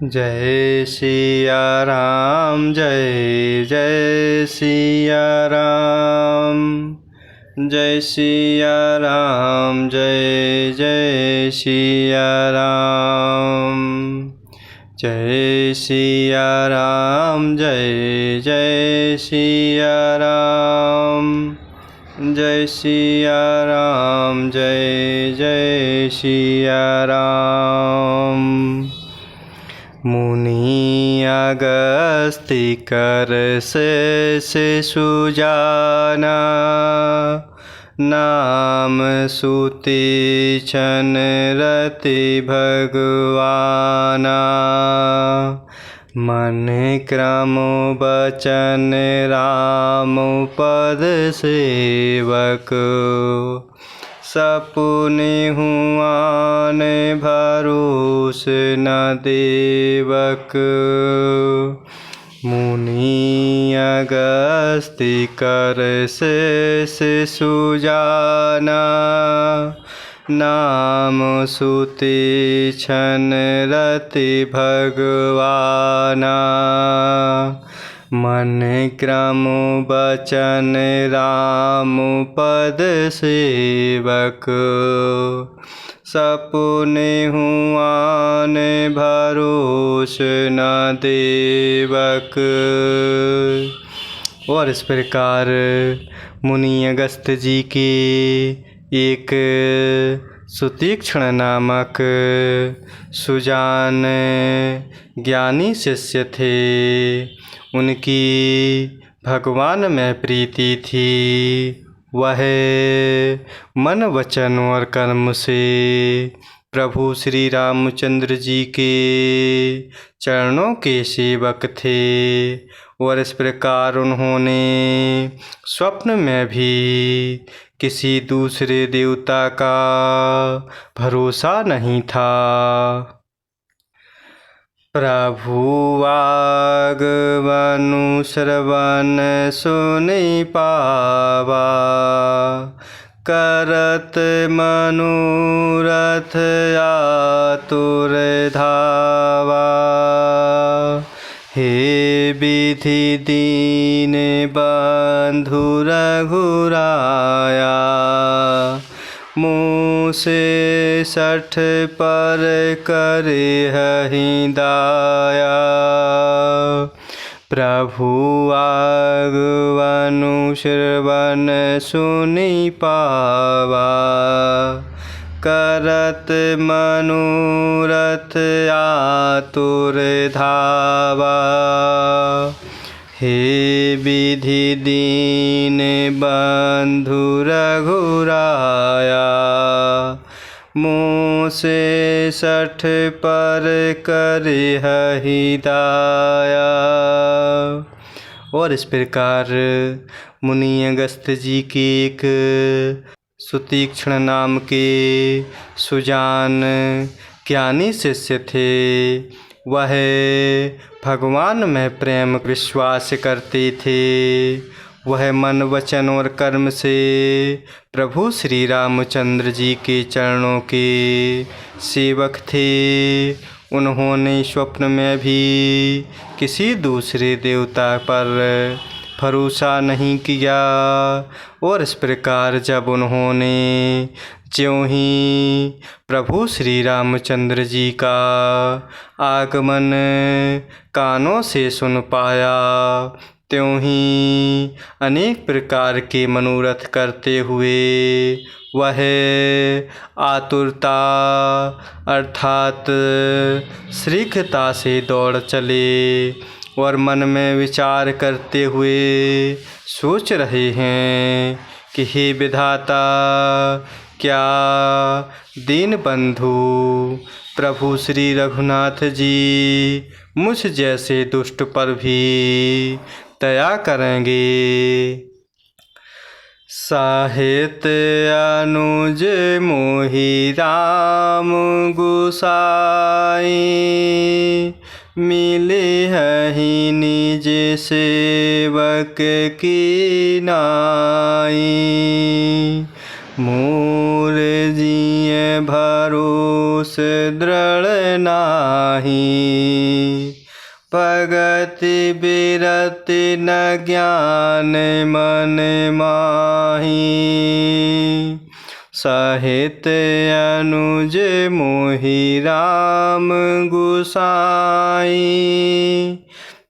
जय सिया राम, जय जय सिया राम। जय सिया राम, जय जय सिया राम। जय सिया राम, जय जय सिया राम। जय सिया राम, जय जय सिया राम। मुनि अगस्त्य कर से सुजाना, नाम सुति छन रति भगवाना। मन क्रम बचन राम पद सेवक, सपुनि हुआन भरोस न देवक। मुनि अगस्त्य कर से सुजाना, नाम सुति छन रति भगवाना। मन क्रम बचन राम पद सेवक, सपुनि हुआन भरोस न देवक। और इस प्रकार मुनि अगस्त्य जी के एक सुतीक्ष्ण नामक सुजान ज्ञानी शिष्य थे। उनकी भगवान में प्रीति थी। वह मन वचन और कर्म से प्रभु श्री रामचंद्र जी के चरणों के सेवक थे। और इस प्रकार उन्होंने स्वप्न में भी किसी दूसरे देवता का भरोसा नहीं था। प्रभु आगमनु श्रवण सुनि पावा, करत मनोरथ आतुर धावा। हे विधि दीन बंधु रघुराया, मूसे 60 पर करे हहि दाया। प्रभु आगमनु श्रवण सुनि पावा, करत मनोरथ आतुर धावा। हे विधि दीन बंधु रघुराया, मूसे 60 पर करे हहि दाया। और इस प्रकार मुनि अगस्त्य जी के एक सुतीक्ष्ण नाम के सुजान ज्ञानी शिष्य थे। वह भगवान में प्रेम विश्वास करते थे। वह मन वचन और कर्म से प्रभु श्री रामचंद्र जी के चरणों के सेवक थे। उन्होंने स्वप्न में भी किसी दूसरे देवता पर भरोसा नहीं किया। और इस प्रकार जब उन्होंने ज्यों ही प्रभु श्री रामचंद्र जी का आगमन कानों से सुन पाया, त्यों ही अनेक प्रकार के मनोरथ करते हुए वह आतुरता अर्थात शीघ्रता से दौड़ चले। और मन में विचार करते हुए सोच रहे हैं कि हे विधाता, क्या दीन बंधु प्रभु श्री रघुनाथ जी मुझ जैसे दुष्ट पर भी दया करेंगे। साहित्य अनुज मोहि राम गोसाई, मिले हहि निज सेवक की नाई। मोर जिय भरोस दृढ़ नाही, भगति बिरति न ज्ञान मन माही। सहित अनुज मोहि राम गुसाई।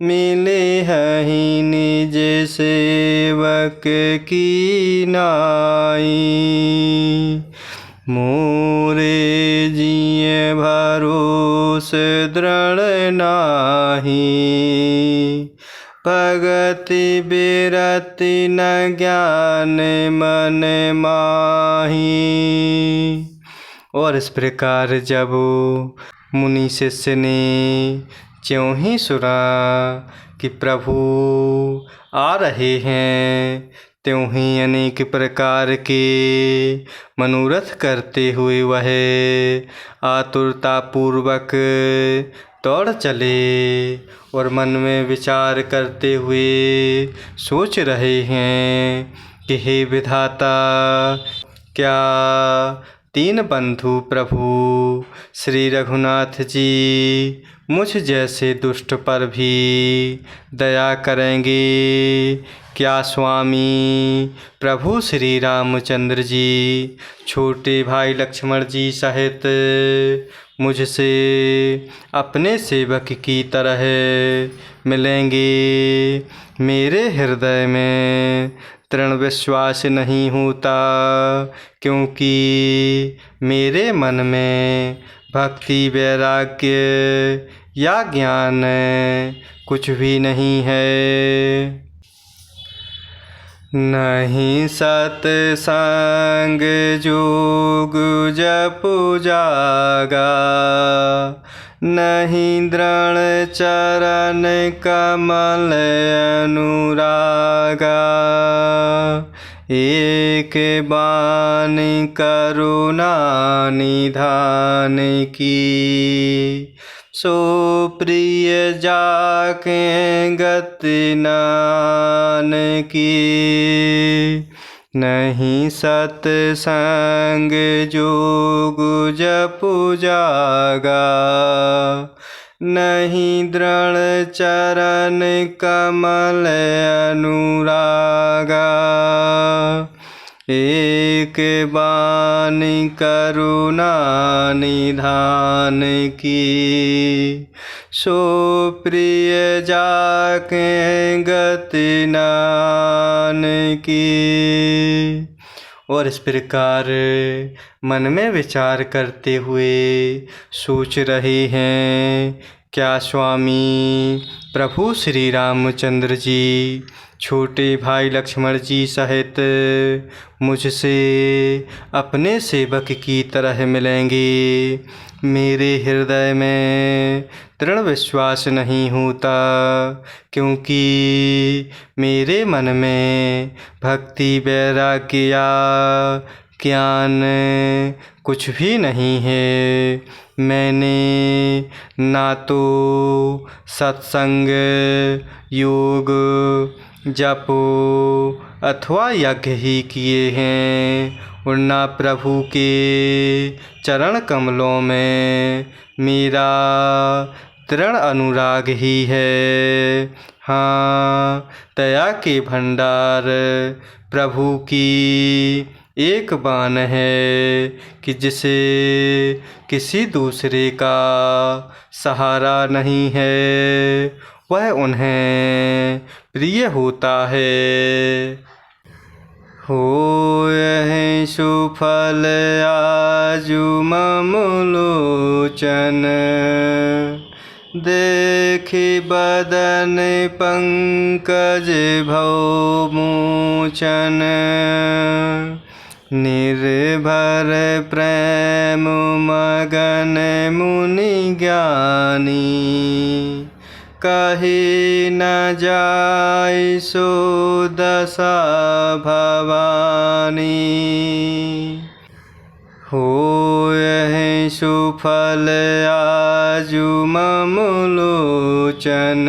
मिले हहि निज सेवक की नाई। मोरे जिय भरोस दृढ़ नाहि। भगति बिरति न ज्ञान मन माही। और इस प्रकार जब मुनि शिष्य ने ज्यों ही सुना कि प्रभु आ रहे हैं, त्यों ही अनेक प्रकार के मनोरथ करते हुए वह आतुरतापूर्वक दौड़ चले और मन में विचार करते हुए सोच रहे हैं कि हे विधाता, क्या तीन बंधु प्रभु श्री रघुनाथ जी मुझ जैसे दुष्ट पर भी दया करेंगे? क्या स्वामी प्रभु श्री रामचंद्र जी छोटे भाई लक्ष्मण जी सहित मुझसे अपने सेवक की तरह मिलेंगे? मेरे हृदय में दृढ़ विश्वास नहीं होता, क्योंकि मेरे मन में भक्ति वैराग्य या ज्ञान कुछ भी नहीं है। नहीं सत्संग जोग जप जागा। नहीं दृढ़ चरण कमल अनुरागा। एक बानी करुणा निधान की। सो प्रिय जाके गति नान की। नहीं सत्संग जोग जप जागा। नहीं दृढ़ चरण कमल अनुरागा। एक बानी करुणा निधान की। सो प्रिय जाके गति नान की। और इस प्रकार मन में विचार करते हुए सोच रहे हैं, क्या स्वामी प्रभु श्री रामचंद्र जी छोटे भाई लक्ष्मण जी सहित मुझसे अपने सेवक की तरह मिलेंगे? मेरे हृदय में दृढ़ विश्वास नहीं होता, क्योंकि मेरे मन में भक्ति वैराग्य या ज्ञान कुछ भी नहीं है। मैंने ना तो सत्संग योग जप अथवा यज्ञ ही किए हैं, और ना प्रभु के चरण कमलों में मेरा दृढ़ अनुराग ही है। हाँ, दया के भंडार प्रभु की एक बान है कि जिसे किसी दूसरे का सहारा नहीं है, वह उन्हें प्रिय होता है। होय सुफल आजु मम लोचन। देखि बदन पंकज भव मोचन। निर्भर प्रेम मगन मुनि ज्ञानी। कही न जाय सो दशा भवानी। होय सुफल आजु मम लोचन।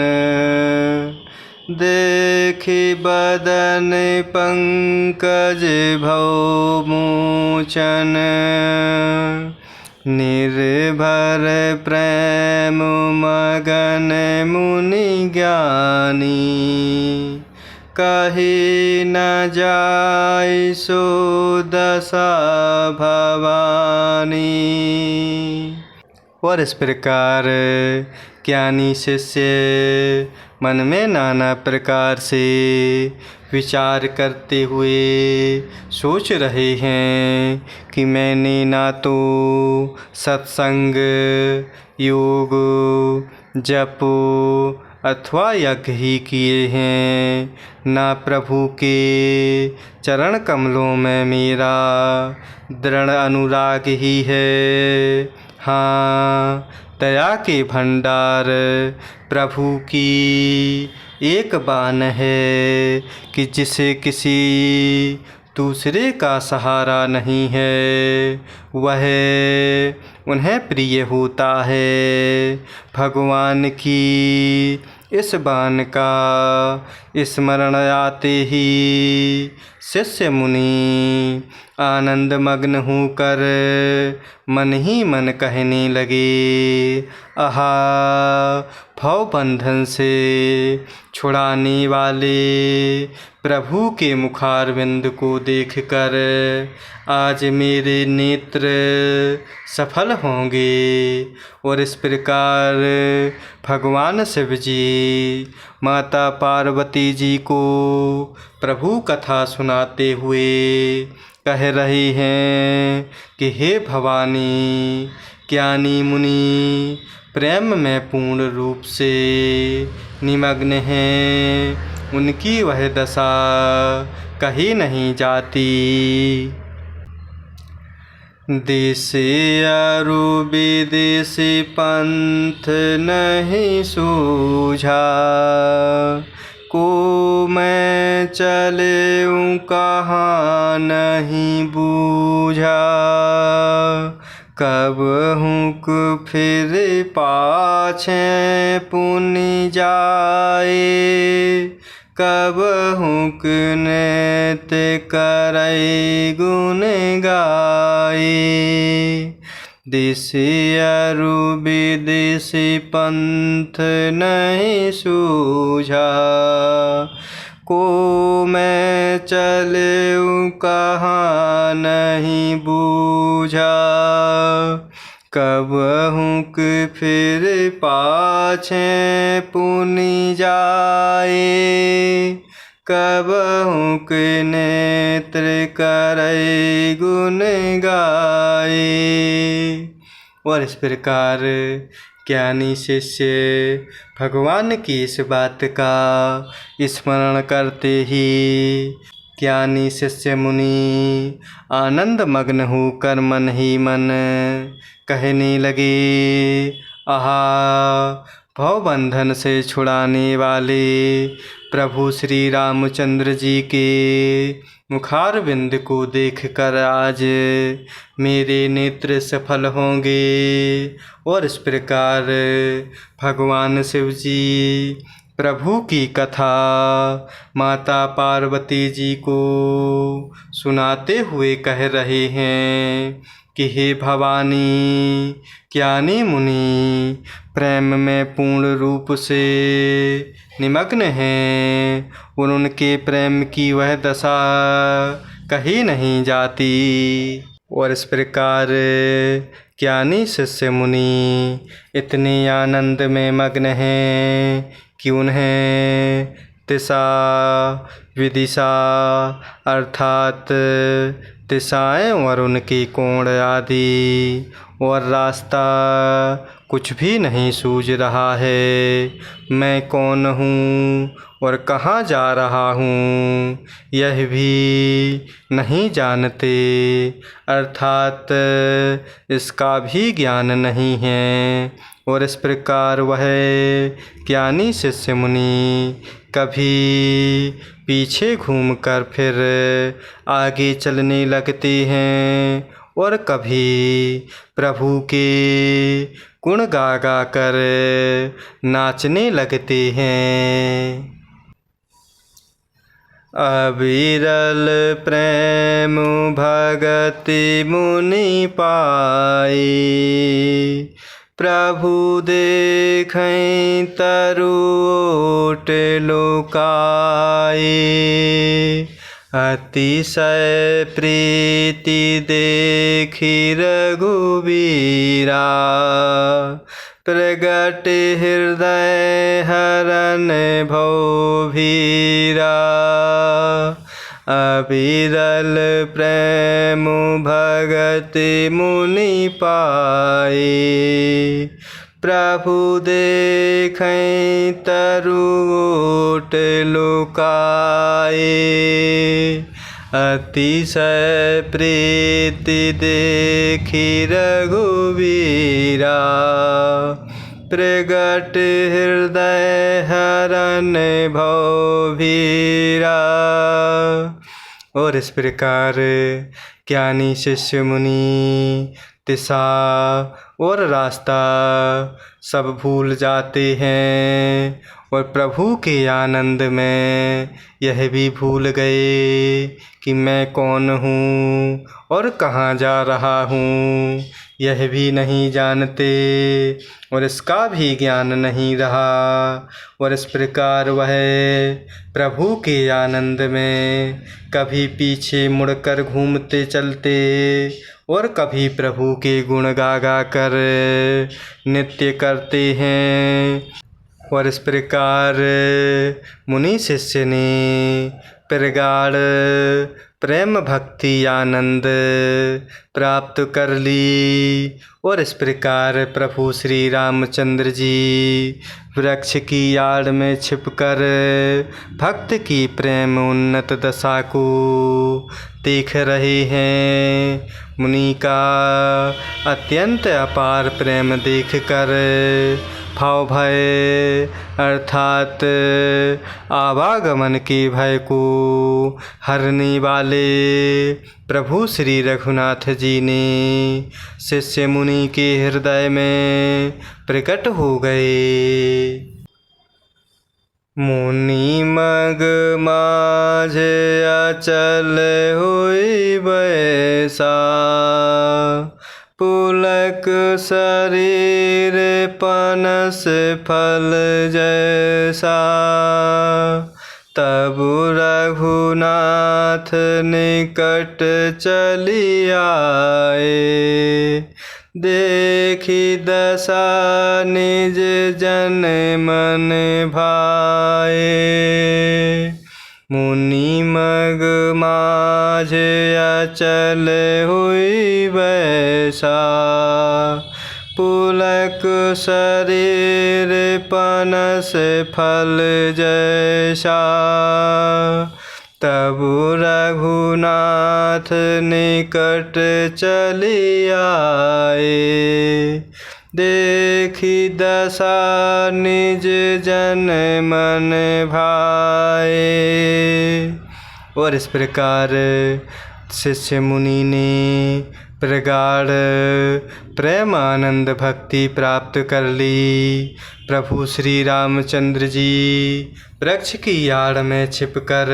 देखि बदन पंकज भव मोचन। निर्भर प्रेम मगन मुनि ज्ञानी, कहे न जाय सो दशा भवानी। और इस प्रकार ज्ञानी शिष्य मन में नाना प्रकार से विचार करते हुए सोच रहे हैं कि मैंने ना तो सत्संग, योग, जप अथवा यज्ञ ही किए हैं, ना प्रभु के चरण कमलों में मेरा दृढ़ अनुराग ही है। हाँ, दया के भंडार प्रभु की एक बान है कि जिसे किसी दूसरे का सहारा नहीं है, वह उन्हें प्रिय होता है। भगवान की इस बान का स्मरण आते ही शिष्य मुनि आनंद मग्न होकर मन ही मन कहने लगे, आहा, भव बंधन से छुड़ाने वाले प्रभु के मुखारविंद को देखकर आज मेरे नेत्र सफल होंगे। और इस प्रकार भगवान शिव जी माता पार्वती जी को प्रभु कथा सुनाते हुए कह रहे हैं कि हे भवानी, ज्ञानी मुनि प्रेम में पूर्ण रूप से निमग्न हैं, उनकी वह दशा कही नहीं जाती। देशे अरु विदेशी पंथ नहीं सूझा, को मैं चले कहाँ नहीं बूझा। कब हुक फिर पाछे पुनि जाए, कब हुक नृत्य करई गुण गाए। देशी अरु विदेशी पंथ नहीं सूझा, को मैं चले कहाँ नहीं बूझा। कब हुक फिर पाछे पुनि जाए, कब हुक नेत्र करई गुण गाए। और इस प्रकार ज्ञानी शिष्य भगवान की इस बात का स्मरण करते ही ज्ञानी शिष्य मुनि आनंद मग्न होकर मन ही मन कहने लगे, आहा, भवबंधन से छुड़ाने वाले प्रभु श्री रामचंद्र जी के मुखारविंद को देखकर आज मेरे नेत्र सफल होंगे। और इस प्रकार भगवान शिव जी प्रभु की कथा माता पार्वती जी को सुनाते हुए कह रहे हैं कि हे भवानी, ज्ञानी मुनि प्रेम में पूर्ण रूप से निमग्न हैं और उनके प्रेम की वह दशा कही नहीं जाती। और इस प्रकार ज्ञानी शिष्य मुनि इतने आनंद में मग्न हैं कि उन्हें दिशा विदिशा अर्थात दिशाएं और उनके कोण आदि और रास्ता कुछ भी नहीं सूझ रहा है। मैं कौन हूँ और कहाँ जा रहा हूँ यह भी नहीं जानते, अर्थात इसका भी ज्ञान नहीं है। और इस प्रकार वह ज्ञानी शिष्य मुनि कभी पीछे घूमकर फिर आगे चलने लगते हैं और कभी प्रभु के गुण गा गा कर नाचने लगते हैं। अविरल प्रेम भगति मुनि पाई, प्रभु देखै तरु ओट लोकाई। अतिशय प्रीति देखि रघुबीरा, प्रगट हृदय हरन भव भीरा। अविरल प्रेम भगति मुनि पाई, प्रभु देखै तरु ओट लोकाई। अतिशय प्रीति देखि रघुबीरा, प्रगट हृदय हरन भव भीरा। और इस प्रकार ज्ञानी शिष्य मुनि दिशा और रास्ता सब भूल जाते हैं और प्रभु के आनंद में यह भी भूल गए कि मैं कौन हूँ और कहाँ जा रहा हूँ, यह भी नहीं जानते और इसका भी ज्ञान नहीं रहा। और इस प्रकार वह प्रभु के आनंद में कभी पीछे मुड़कर घूमते चलते और कभी प्रभु के गुण गा गा कर नृत्य करते हैं। और इस प्रकार मुनि शिष्य ने प्रगाढ़ प्रेम भक्ति आनंद प्राप्त कर ली। और इस प्रकार प्रभु श्री रामचंद्र जी वृक्ष की आड़ में छिपकर भक्त की प्रेम उन्नत दशा को देख रहे हैं। मुनि का अत्यंत अपार प्रेम देखकर भाव भय अर्थात आवागमन के भय को हरने वाले प्रभु श्री रघुनाथ जी ने शिष्य मुनि के हृदय में प्रकट हो गए। मुनि मग माझ अचल होई बैसा, पुलक शरीर पनस फल जैसा। तब रघुनाथ निकट चली आए, देखी दशा निज जन मन भाए। मुनि मग माझ अचल हुई वैसा, पुलक शरीर पनस फल जैसा। तब रघुनाथ निकट चली आए, देखी दशा निज जन मन भाए। और इस प्रकार शिष्य मुनि ने प्रगाढ़ प्रेम आनंद भक्ति प्राप्त कर ली। प्रभु श्री रामचंद्र जी वृक्ष की आड़ में छिपकर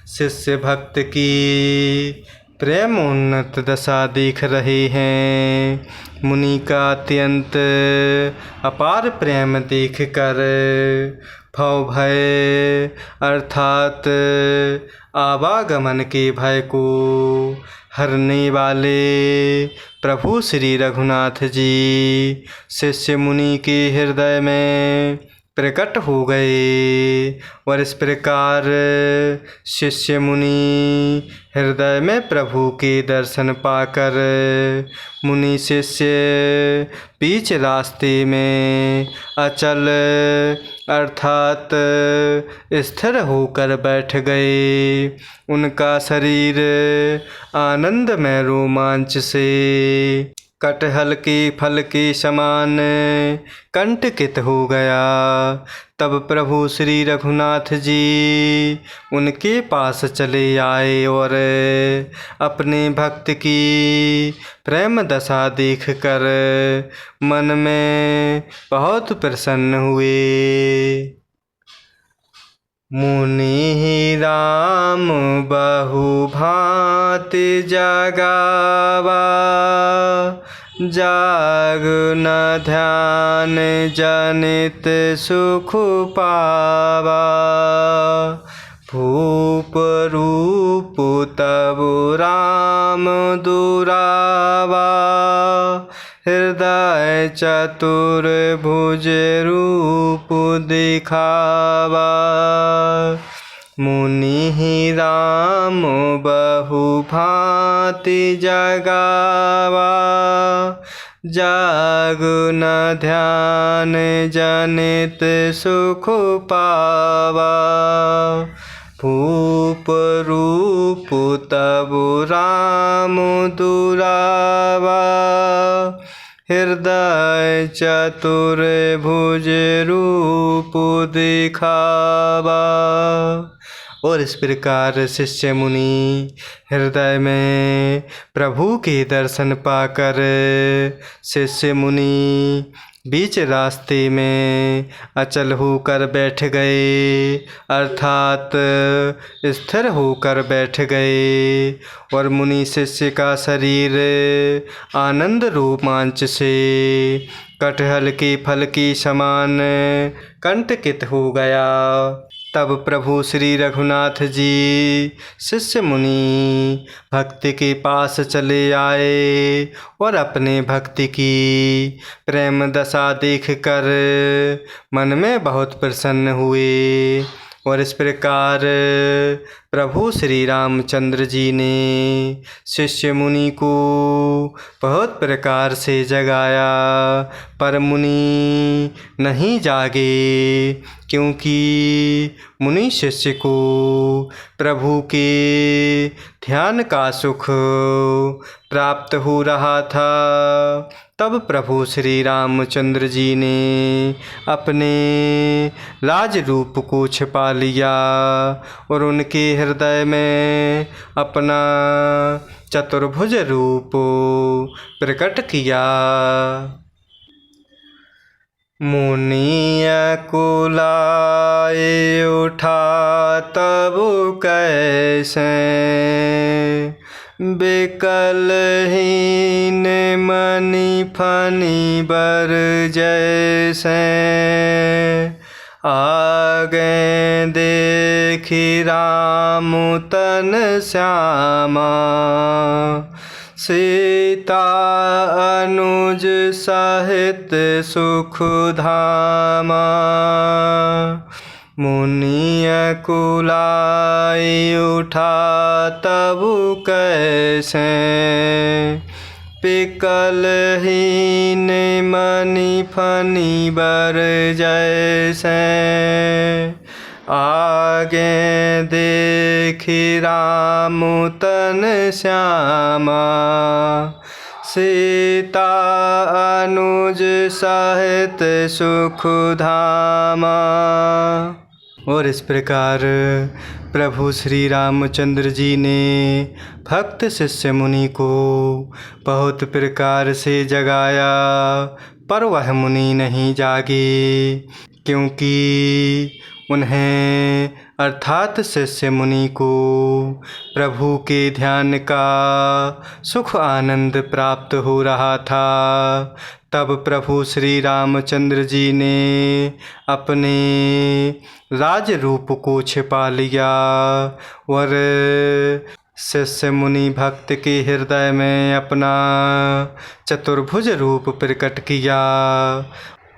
शिष्य भक्त की प्रेम उन्नत दशा देख रहे हैं। मुनि का अत्यंत अपार प्रेम देखकर भव भय अर्थात आवागमन के भय को हरने वाले प्रभु श्री रघुनाथ जी शिष्य मुनि के हृदय में प्रकट हो गए। और इस प्रकार शिष्य मुनि हृदय में प्रभु के दर्शन पाकर मुनि शिष्य बीच रास्ते में अचल अर्थात स्थिर होकर बैठ गए। उनका शरीर आनंद में रोमांच से कटहल के फल के समान कंटकित हो गया। तब प्रभु श्री रघुनाथ जी उनके पास चले आए और अपने भक्त की प्रेम दशा देखकर मन में बहुत प्रसन्न हुए। मुनि राम बहु भांति जगावा, जाग न ध्यान जनित सुख पावा। भूप रूप तब राम दुरावा, हृदय चतुर भुज रूप दिखावा। मुनि राम बहु भांति जगावा, जाग न ध्यान जनित सुख पावा। भूप रूप तब राम दुरावा, हृदय चतुर भुज रूप दिखावा। और इस प्रकार शिष्य मुनि हृदय में प्रभु के दर्शन पाकर शिष्य मुनि बीच रास्ते में अचल होकर बैठ गए, अर्थात स्थिर होकर बैठ गए। और मुनि शिष्य का शरीर आनंद रोमांच से कटहल के फल के समान कंटकित हो गया। तब प्रभु श्री रघुनाथ जी शिष्य मुनि भक्ति के पास चले आए और अपने भक्ति की प्रेम दशा देखकर मन में बहुत प्रसन्न हुए। और इस प्रकार प्रभु श्री रामचंद्र जी ने शिष्य मुनि को बहुत प्रकार से जगाया, पर मुनि नहीं जागे, क्योंकि मुनि शिष्य को प्रभु के ध्यान का सुख प्राप्त हो रहा था। तब प्रभु श्री रामचंद्र जी ने अपने राज रूप को छिपा लिया और उनके हृदय में अपना चतुर्भुज रूप प्रकट किया। मुनि कुलाए उठा तब कैसे, बिकलहीन मणि फणि बर जैसे। आगे देखी राम तन श्यामा, सीता अनुज सहित सुख धामा। मुनि कुलाए उठा तब कैसे, बिकलहीन मणि फणि बर जैसे। आगे देखी राम तन श्यामा, सीता अनुज सहित सुख धामा। और इस प्रकार प्रभु श्री रामचंद्र जी ने भक्त शिष्य मुनि को बहुत प्रकार से जगाया, पर वह मुनि नहीं जागे, क्योंकि उन्हें अर्थात शिष्य मुनि को प्रभु के ध्यान का सुख आनंद प्राप्त हो रहा था। तब प्रभु श्री रामचंद्र जी ने अपने राज रूप को छिपा लिया और शिष्य मुनि भक्त के हृदय में अपना चतुर्भुज रूप प्रकट किया।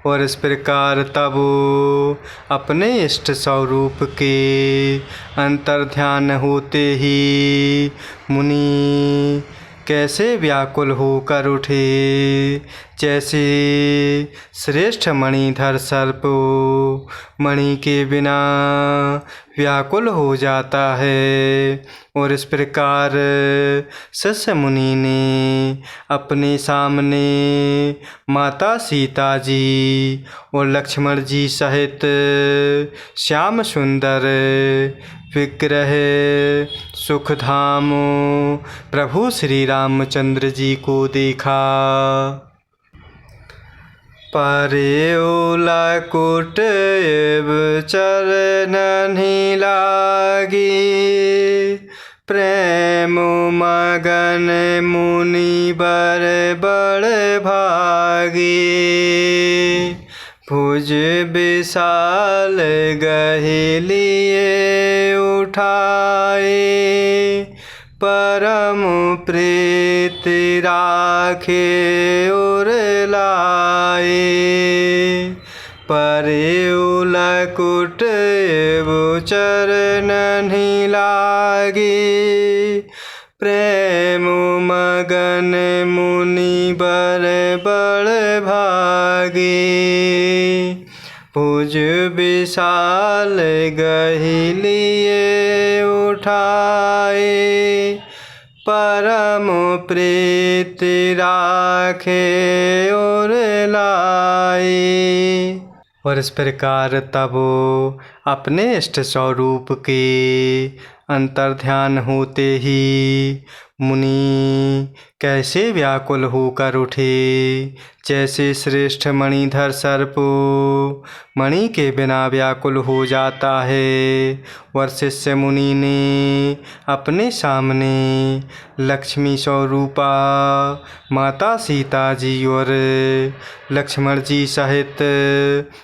और इस प्रकार तब अपने इष्ट स्वरूप के अंतर्ध्यान होते ही मुनि कैसे व्याकुल होकर उठे, जैसे श्रेष्ठ मणिधर सर्प मणि के बिना व्याकुल हो जाता है। और इस प्रकार शिष्य मुनि ने अपने सामने माता सीता जी और लक्ष्मण जी सहित श्याम सुंदर विग्रह सुखधाम प्रभु श्री रामचंद्र जी को देखा। पर्योलकुट एव चरणहि लागी, प्रेम मगन मुनिवर बड़ भागी। भुज विशाल गहि लिए उठाए, परम प्रीति राखे और लाए। पर्योलकुट एव चरणहि लागी, प्रेम मगन मुनिवर बड़ भागी। भुज विशाल गहि लिए उठाए, परम प्रीति राखे और लाए। और इस प्रकार तब अपने इष्ट स्वरूप के अंतर्ध्यान होते ही मुनि कैसे व्याकुल होकर उठे, जैसे श्रेष्ठ मणिधर सर्प मणि के बिना व्याकुल हो जाता है। और शिष्य मुनि ने अपने सामने लक्ष्मी स्वरूपा माता सीता जी और लक्ष्मण जी सहित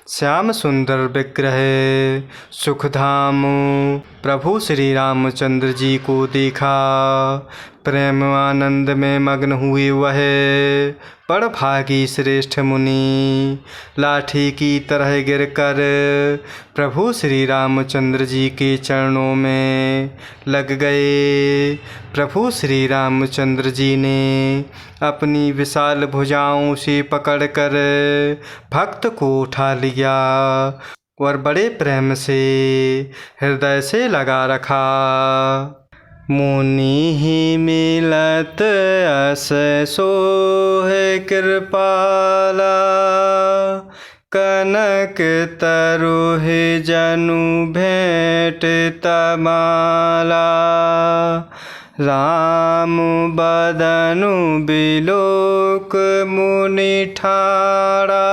श्याम सुंदर विग्रह सुखधाम प्रभु श्री रामचंद्र जी को देखा। प्रेम आनंद में मग्न हुए वह बड़ भागी श्रेष्ठ मुनि लाठी की तरह गिरकर प्रभु श्री रामचंद्र जी के चरणों में लग गए। प्रभु श्री रामचंद्र जी ने अपनी विशाल भुजाओं से पकड़कर भक्त को उठा लिया और बड़े प्रेम से हृदय से लगा रखा। मुनि ही मिलत अस सोहे कृपाला, कनक तरुहि जनु भेंट तमाला। राम बदनु बिलोक मुनि ठाड़ा,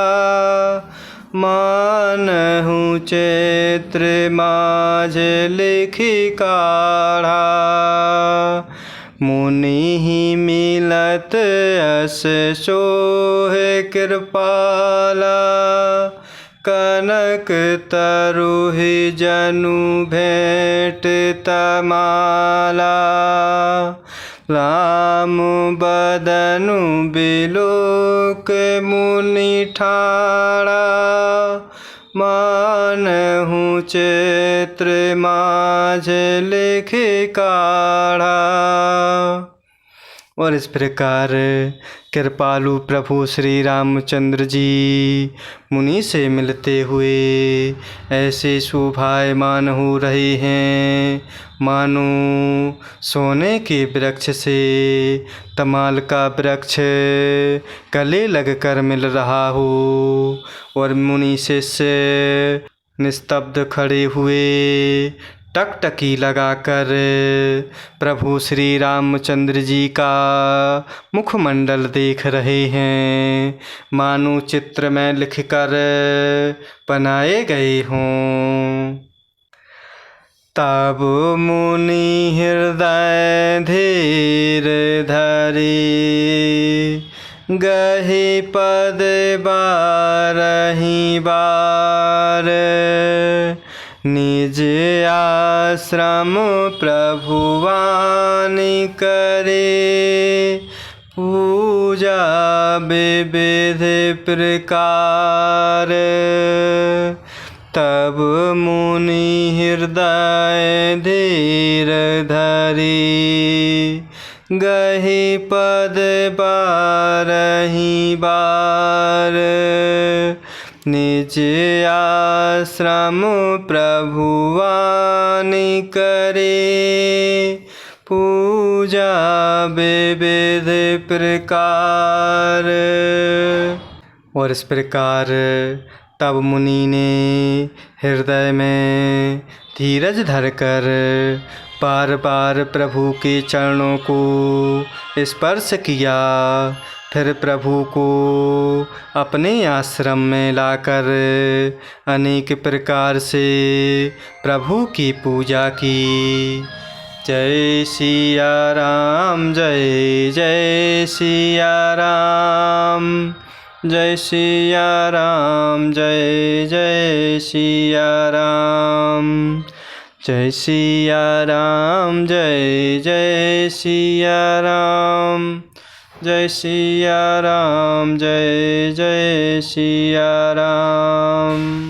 मानहु चैत्र माझ लिखि काढ़ा। मुनि ही मिलत अस सोहे कृपाला, कनक तरुहि जनु भेंट तमाला। राम बदनु बिलोक मुनि ठाड़ा, मानहु चैत्र माझ लिखि काढ़ा। और इस प्रकार कृपालु प्रभु श्री रामचंद्र जी मुनि से मिलते हुए ऐसे शोभायमान हो रहे हैं मानो सोने के वृक्ष से तमाल का वृक्ष गले लगकर मिल रहा हो। और मुनि शिष्य निस्तब्ध खड़े हुए टकटकी लगाकर प्रभु श्री रामचंद्र जी का मुखमंडल देख रहे हैं, मानो चित्र में लिखकर बनाए गए हों। तब मुनि हृदय धीर धरी, गहि पद बारहि बार। निज आश्रम प्रभु वानि करे, पूजा विविध प्रकार। तब मुनि हृदय धीर धरी, गहि पद बारहि बार। निज आश्रम प्रभु वानि करे, पूजा विविध प्रकार। और इस प्रकार तब मुनि ने हृदय में धीरज धरकर बार बार प्रभु के चरणों को स्पर्श किया, फिर प्रभु को अपने आश्रम में लाकर अनेक प्रकार से प्रभु की पूजा की। जय सिया राम, जय जय सिया राम, जय सिया राम, जय जय सिया राम, जय सिया राम, जय जय सिया राम, जय सिया राम, जय जय सिया राम।